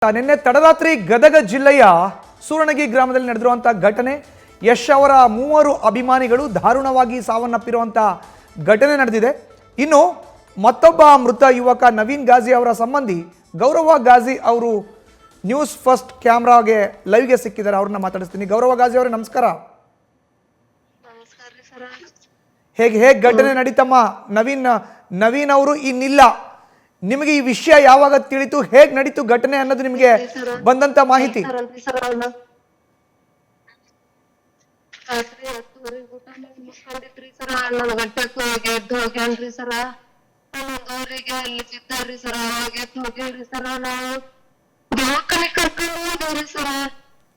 ನಿನ್ನೆ ತಡರಾತ್ರಿ ಗದಗ ಜಿಲ್ಲೆಯ ಸೂರಣಗಿ ಗ್ರಾಮದಲ್ಲಿ ನಡೆದಿರುವಂತಹ ಘಟನೆ, ಯಶ್ ಅವರ 3 ಅಭಿಮಾನಿಗಳು ದಾರುಣವಾಗಿ ಸಾವನ್ನಪ್ಪಿರುವಂತಹ ಘಟನೆ ನಡೆದಿದೆ. ಇನ್ನು ಮತ್ತೊಬ್ಬ ಮೃತ ಯುವಕ ನವೀನ್ ಗಾಜಿ ಅವರ ಸಂಬಂಧಿ ಗೌರವ ಗಾಜಿ ಅವರು ನ್ಯೂಸ್ ಫಸ್ಟ್ ಕ್ಯಾಮ್ರಾಗೆ ಲೈವ್ಗೆ ಸಿಕ್ಕಿದ್ದಾರೆ. ಅವ್ರನ್ನ ಮಾತಾಡಿಸ್ತೀನಿ. ಗೌರವ ಗಾಜಿ ಅವರೇ ನಮಸ್ಕಾರ. ಹೇಗೆ ಘಟನೆ ನಡೀತಮ್ಮ? ನವೀನ್ ಅವರು ಇನ್ನಿಲ್ಲ, ನಿಮಗೆ ಈ ವಿಷಯ ಯಾವಾಗ ತಿಳಿತು, ಹೇಗೆ ನಡೀತು ಘಟನೆ ಅನ್ನೋದು ನಿಮಗೆ ಬಂದಂತ ಮಾಹಿತಿ?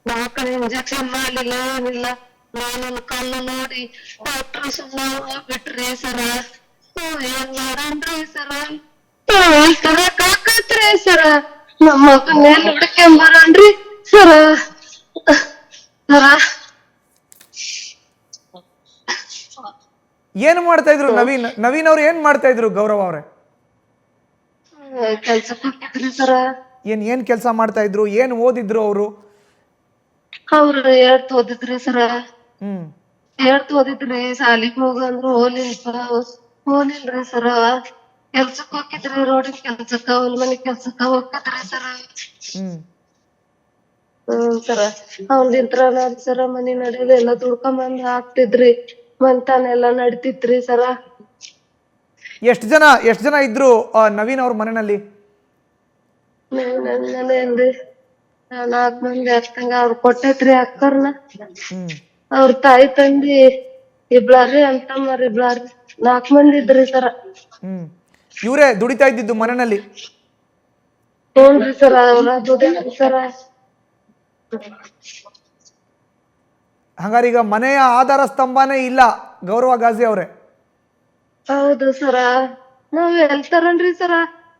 ದವಾಖಾನೆ ಇಂಜೆಕ್ಷನ್ ಮಾಡ್ಲಿಲ್ಲ, ಏನಿಲ್ಲ. ನಾನು ಕಲ್ಲು ನೋಡಿ ಡಾಕ್ಟರ್ ಸುಮ್ಮನೆ ಬಿಟ್ರಿ ಸರ. ಏನ್ ಮಾಡನ್ರಿ ಸರ? ಕಾಕತ್ರಿ ಸರ, ನಮ್ಮ ಮಗನ್ನೆಲ್ಲ ಹುಡ್ಕೊಂಬರನ್ರಿ ಸರ. ಏನ್ ಮಾಡ್ತಾ ಇದ್ರು ನವೀನ್ ಅವ್ರು? ಏನ್ ಮಾಡ್ತಾ ಇದ್ರು ಗೌರವ ಅವ್ರೆ? ಕೆಲ್ಸಕ್ಕೆ ಹೋಗಿದ್ರಿ ಸರ. ಏನ್ ಕೆಲಸ ಮಾಡ್ತಾ ಇದ್ರು? ಏನ್ ಓದಿದ್ರು ಅವರು? ಅವ್ರು 8th ಓದಿದ್ರಿ ಸರ. 8th ಓದಿದ್ರಿ. ಸಾಲಿಗೆ ಹೋಗಂದ್ರು ಹೋಲಿಲ್ರಿ ಸರ. ಕೆಲ್ಸಕ್ ಹೋಗಿದ್ರಿ, ರೋಡಿನ ಕೆಲ್ಸಕ್ಕ, ಹೊಲ ಮನಿ ಕೆಲ್ಸಕ್ಕ ಹೋಗಿದ್ರಿ ಸರ. ಸರ ಅವ್ನಿಂತ್ರ ಸರ ಮನಿ ನಡೆಯಲ್ಲ, ಎಲ್ಲ ದುಡ್ಕೊಂಬಂದ್ ಹಾಕ್ತಿದ್ರಿ, ಮಂತಾನೆಲ್ಲ ನಡಿತಿತ್ರಿ ಸರ. ಎಷ್ಟು ಜನ ಇದ್ರು ನವೀನ್ ಅವ್ರ ಮನೆಯಲ್ಲಿ? ಏನ್ರಿ 4 ಮಂದಿ ಅಕ್ಕಂಗ ಅವ್ರು ಕೊಟ್ಟೈತ್ರಿ ಅಕ್ಕರ್ನ. ಅವ್ರ ತಾಯಿ ತಂದಿ ಇಬ್ಳಾರಿ ಅಂತಮ್ಮರ್ ಇಬ್ಳಾರಿ, 4 ಮಂದಿ ಇದ್ರಿ ಸರ. ಇವರೇ ದುಡಿತಾ ಇದ್ದಿದ್ದು ಮನೆಯಲ್ಲಿ? ಹ್ಞೂನ್ರಿ ಸರ, ಅವ್ರ ದುಡಿದ್ರಿ ಸರ. ಹಂಗಾರೀಗ ಮನೆಯ ಆಧಾರ ಸ್ತಂಭನೇ ಇಲ್ಲ ಗೌರವ ಗಾಜಿ ಅವ್ರೆ? ಹೌದು ಸರ. ನಾವ್ ಎಲ್ ತರನ್ರಿ ಸರ?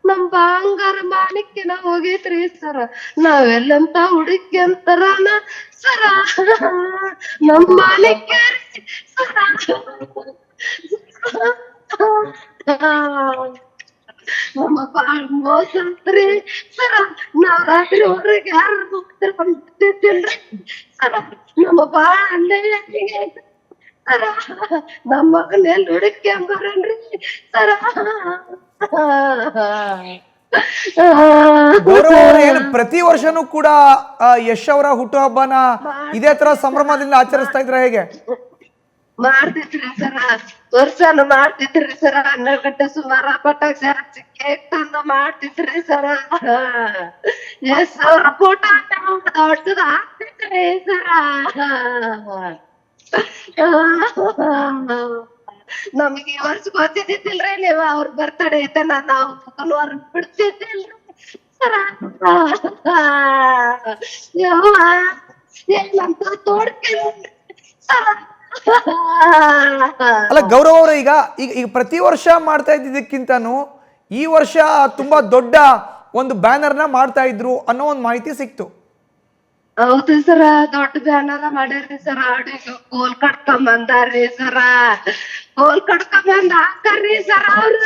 ನಮ್ ಬಂಗಾರ ಮಾಣಿಕ್ಯನ ಹೋಗೈತ್ರಿ ಸರ. ನಾವೆಲ್ಲಂತ ಹುಡುಕಿ ಅಂತಾರನ ಸರ, ನಮ್ ಮಾಣಿಕ್ಯ ಸರ. ನಮ್ಮ ಬಾಳ ಮೋಸ ಅಂತ್ರಿ ಸರ. ನಾವ್ ರಾತ್ರಿ ಹೊರಗೆ ಯಾರು ಹೋಗ್ತಿರ್ತಿಲ್ರಿ ಸರ. ನಮ್ಮ ಬಾಳ ಅನ್ಯಾಯ ಸರ. ನಮ್ಮ ಮಗನ ಎಲ್ಲಿ ಹುಡುಕ್ಯಂಬರನ್ರಿ ಸರ. ಗೌರವ ಅವ್ರ ಏನು ಪ್ರತಿ ವರ್ಷನೂ ಕೂಡ ಯಶ್ ಅವರ ಹುಟ್ಟುಹಬ್ಬನ ಇದೇ ತರ ಸಂಭ್ರಮದಿಂದ ಆಚರಿಸ್ತಾ ಇದ್ರ? ಹೇಗೆ ಮಾಡ್ತಿದ್ರಿ ಸರ? ವರ್ಷನು ಮಾಡ್ತಿದ್ರಿ ಸರ. 12 ಗಂಟೆ ಸುಮಾರ ಪಟಾಕ್ಷಿ ಹಚ್ಚಿ ಕೇಕ್ ತಂದು ಮಾಡ್ತಿದ್ರಿ ಸರ. ಎಸ್ ಅವ್ರ ಫೋಟೋ ದೊಡ್ಡದ ಹಾಕ್ತಿದ್ರಿ ಸರ. ನಮಗೆ ಈ ವರ್ಷ ಗೊತ್ತಿದ್ದಿಲ್ರಿ ನೀವು ಅವ್ರ ಬರ್ತಡೇ ಐತನ, ನಾವು ಹೊರಗ್ ಬಿಡ್ತಿದ್ದಿಲ್ರಿ ಸರ. ಯವ್ವ ಏನಂತ ತೋಡ್ಕೊಂಡ್ರಿ ಸರ. ಅಲ್ಲ ಗೌರವ ಅವ್ರ, ಈಗ ಪ್ರತಿ ವರ್ಷ ಮಾಡ್ತಾ ಇದ್ದಿದ್ದಕ್ಕಿಂತನೂ ಈ ವರ್ಷ ತುಂಬಾ ದೊಡ್ಡ ಒಂದು ಬ್ಯಾನರ್ನ ಮಾಡ್ತಾ ಇದ್ರು ಅನ್ನೋ ಒಂದು ಮಾಹಿತಿ ಸಿಕ್ತು. ಹೌದು ಸರ, ದೊಡ್ಡ ಬ್ಯಾನರ ಮಾಡ್ಯಾರ್ರಿ ಸರ. ಅಡಿಗೆ ಕೋಲ್ ಕಟ್ಕೊಂಬಂದಾರ್ರಿ ಸರ. ಕೋಲ್ ಕಟ್ಕೊಂಬಂದ್ ಹಾಕಾರ್ರಿ ಸರ. ಅವ್ರು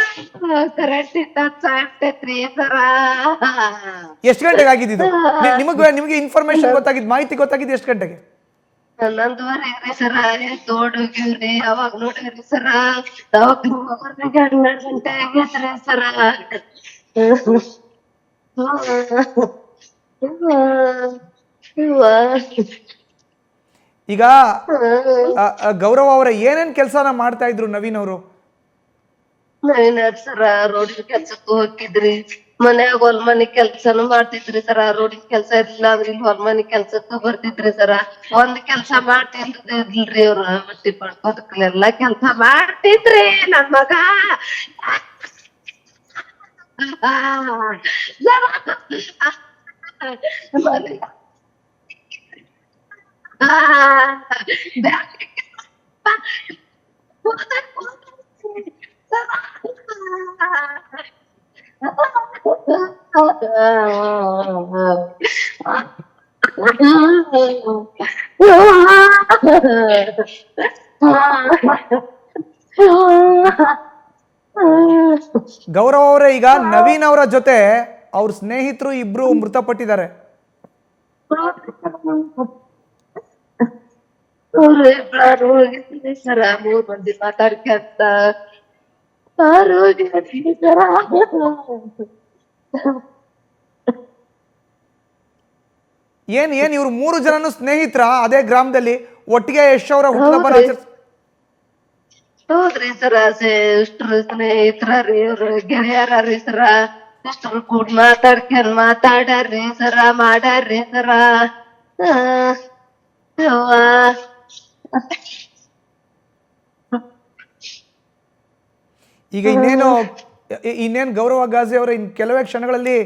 ಕರೆಂಟ್ ಟಚ್ ಆಗ್ತೈತ್ರಿ ಸರ. ಎಷ್ಟು ಗಂಟೆಗೆ ಆಗಿದ್ದು? ನಿಮಗೆ ಇನ್ಫಾರ್ಮೇಶನ್ ಗೊತ್ತಾಗಿದ್, ಮಾಹಿತಿ ಗೊತ್ತಾಗಿದ್ದು ಎಷ್ಟು ಗಂಟೆಗೆ? 11:30 ಸರ. ತೋಡೋಗಿವ್ರಿ, ಅವಾಗ ನೋಡ್ರಿ ಸರ. ಅವಾಗ 12 ಗಂಟೆ ಆಗೈತ್ರಿ ಸರ. ಈಗ ಗೌರವ ಅವರ ಏನೇನ್ ಕೆಲಸನ ಮಾಡ್ತಾ ಇದ್ರು ನವೀನ್ ಅವರು? ಸರ ರೋಡಿನ ಕೆಲ್ಸಕ್ಕೂ ಹೋಗಿದ್ರಿ, ಮನ್ಯಾಗ ಹೊಲ ಮನಿ ಕೆಲ್ಸನು ಮಾಡ್ತಿದ್ರಿ ಸರ. ರೋಡಿನ ಕೆಲ್ಸ ಇರ್ಲಿಲ್ಲ ಅಂದ್ರೆ ಇಲ್ಲಿ ಹೊಲ ಮನಿ ಕೆಲ್ಸಕ್ಕ ಬರ್ತಿದ್ರಿ ಸರ. ಒಂದ್ ಕೆಲ್ಸ ಮಾಡ್ತಿಲ್ರಿ ಅವ್ರ. ಬಟ್ಟಿ ಪಡ್ಕೋದಕ್ಕೆಲ್ಲ ಕೆಲ್ಸ ಮಾಡ್ತಿದ್ರಿ ನನ್ ಮಗ. ಗೌರವ್ ಅವರೇ, ಈಗ ನವೀನ್ ಅವರ ಜೊತೆ ಅವ್ರ ಸ್ನೇಹಿತರು ಇಬ್ರು ಮೃತಪಟ್ಟಿದ್ದಾರೆ. ಹೋಗಿದ್ರಿ ಸರ 3 ಮಂದಿ ಮಾತಾಡ್ಕೊಂತ ಹೋಗಿದ್ರಿ ಸರ. ಏನ್ ಇವ್ರು 3 ಜನನು ಸ್ನೇಹಿತರ ಅದೇ ಗ್ರಾಮದಲ್ಲಿ ಒಟ್ಟಿಗೆ ಯಶ್ ಅವರ ಹುಟ್ಟುಹಬ್ಬ ಹೌದ್ರಿ ಸರ, ಇಷ್ಟ್ರು ಸ್ನೇಹಿತರಿ ಇವ್ರು, ಗೆಳೆಯರ್ರಿ ಸರ. ಇಷ್ಟ್ರು ಕೂಡ ಮಾತಾಡ್ಯಾರ್ರಿ ಸರ, ಮಾಡ್ಯಾರ್ರಿ ಸರ. ಈಗ ಇನ್ನೇನು ಗೌರವ ಗಾಜಿ ಅವರ ಕೆಲವೇ ಕ್ಷಣಗಳಲ್ಲಿ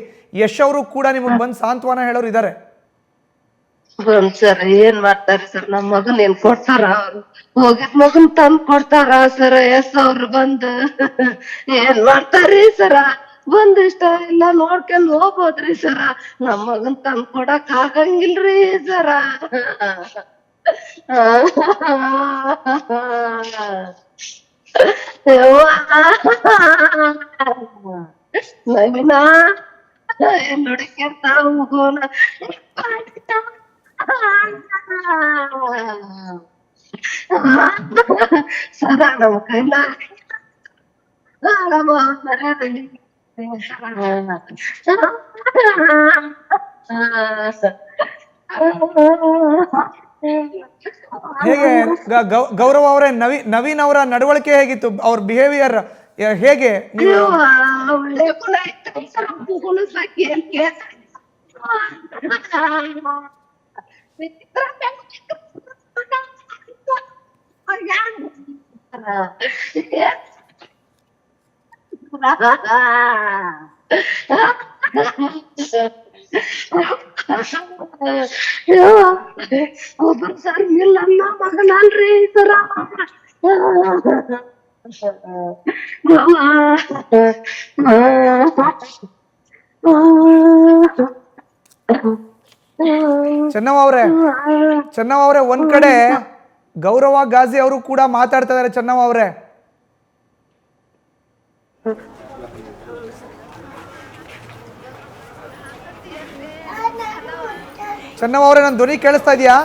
ಯಶ್ ಅವರು ಕೂಡ ನಿಮಗೆ ಬಂದು ಸಾಂತ್ವನ ಹೇಳೋರು ಇದ್ದಾರೆ. ಸರ್ ಏನ್ ಮಾಡ್ತಾರಿ ಸರ್, ನಮ್ ಮಗನ್ ಏನ್ ಕೊಡ್ತಾರ? ಅವ್ರು ಹೋಗಿದ್ ಮಗನ್ ತಂದ್ ಕೊಡ್ತಾರ ಸರ. ಅವ್ರು ಬಂದ್ ಏನ್ ಮಾಡ್ತಾರಿ ಸರ? ಬಂದ್ ಇಷ್ಟ ಇಲ್ಲ ನೋಡ್ಕೊಂಡ್ ಹೋಗ್ಬೋದ್ರಿ ಸರ. ನಮ್ ಮಗನ್ ತಂದ್ ಕೊಡಕ್ ಆಗಂಗಿಲ್ರಿ ಸರ. ನವೀನಾ ನುಡಿಕೆಂತ ಹೋಗೋಣ ಸದಾ ನಮ್ ಕೈಲ ಹೇಗೆ ಗೌರವ ಅವರೇ, ನವೀನ್ ಅವರ ನಡವಳಿಕೆ ಹೇಗಿತ್ತು? ಅವ್ರ ಬಿಹೇವಿಯರ್ ಹೇಗೆ? ಒಳ್ಳೆ ಗುಣ ಒಬ್ಬರು ಸರ್ ಇಲ್ಲ ಮಗನಲ್ರಿ ಸರ. ಚೆನ್ನವ ಅವರೇ ಒಂದ್ ಕಡೆ ಗೌರವ ಗಾಜಿ ಅವರು ಕೂಡ ಮಾತಾಡ್ತಾ ಇದಾರೆ. ಚೆನ್ನವ ಅವರೇ, ನನ್ನ ಧ್ವನಿ ಕೇಳಿಸ್ತಾ ಇದೆಯಾ?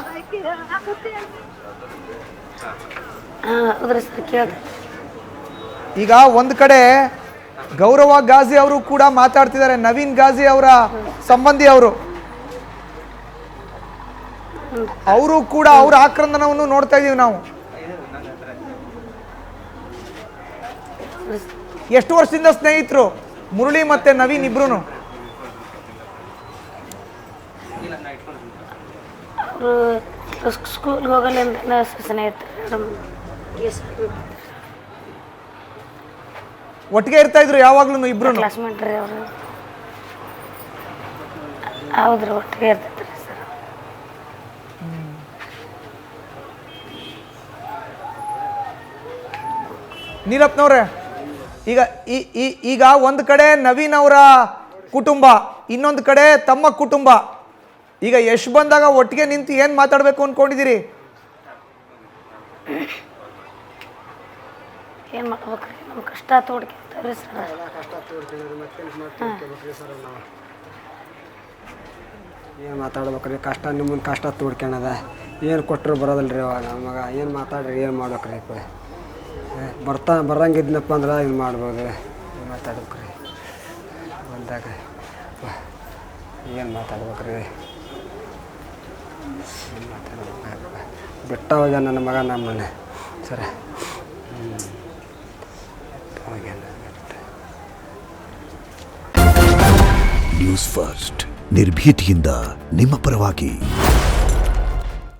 ಈಗ ಒಂದ್ ಕಡೆ ಗೌರವ ಗಾಜಿ ಅವರು ಕೂಡ ಮಾತಾಡ್ತಿದ್ದಾರೆ, ನವೀನ್ ಗಾಜಿ ಅವರ ಸಂಬಂಧಿ ಅವರು ಕೂಡ ಅವರ ಆಕ್ರಂದನವನ್ನು ನೋಡ್ತಾ ಇದೀವಿ ನಾವು. ಎಷ್ಟು ವರ್ಷದಿಂದ ಸ್ನೇಹಿತರು ಮುರಳಿ ಮತ್ತೆ ನವೀನ್ ಇಬ್ರು? ಸ್ಕೂಲ್ಗೆ ಹೋಗಲಿಂದ ಸ್ನೇಹಿತರು ಒಟ್ಟಿಗೆ ಇರ್ತಾ ಇದ್ರು ಯಾವಾಗ್ಲೂ ಇಬ್ರು? ಕ್ಲಾಸ್ಮೇಟ್ ರೀ ಅವರು. ಹೌದ್ರಿ, ಒಟ್ಟಿಗೆ ಇರ್ತೈತ್ರಿ ಸರ್. ನೀಲಪ್ಪನವ್ರೆ, ಈಗ ಒಂದು ಕಡೆ ನವೀನ್ ಅವರ ಕುಟುಂಬ, ಇನ್ನೊಂದು ಕಡೆ ತಮ್ಮ ಕುಟುಂಬ. ಈಗ ಯಶ್ ಬಂದಾಗ ಒಟ್ಟಿಗೆ ನಿಂತು ಏನ್ ಮಾತಾಡ್ಬೇಕು ಅನ್ಕೊಂಡಿದ್ದೀರಿ? ಏನ್ ಮಾಡ್ಬೇಕ್ರಿ, ನಮ್ ಕಷ್ಟ ತೋಡ್ಕೊಂತೀವ್ರಿ ಸರ್. ಏನು ಮಾತಾಡ್ಬೇಕ್ರಿ? ಕಷ್ಟ ನಿಮ್ಮನ್ನ ಕಷ್ಟ ತೋಡ್ಕೊಳದ, ಏನು ಕೊಟ್ಟರು ಬರೋದಲ್ರಿ ಅವ ನಮಗೆ. ಏನು ಮಾತಾಡ್ರಿ, ಏನು ಮಾಡ್ಬೇಕ್ರಿ? ಬರಂಗಿದ್ನಪ್ಪ ಅಂದ್ರೆ ಏನು ಮಾಡ್ಬೋದು? ಏನು ಮಾತಾಡ್ಬೇಕ್ರಿ ಬಂದಾಗ? ಏನು ಮಾತಾಡ್ಬೇಕ್ರಿ? ಏನು ಮಾತಾಡ್ಬೇಕು? ಬಿಟ್ಟ ಹೋಗ್ಯ ನನ್ನ ಮಗ ನಮ್ಮನೆ ಸರ. ನ್ಯೂಸ್ ಫಸ್ಟ್, ನಿರ್ಭೀತಿಯಿಂದ ನಿಮ್ಮ ಪರವಾಗಿ.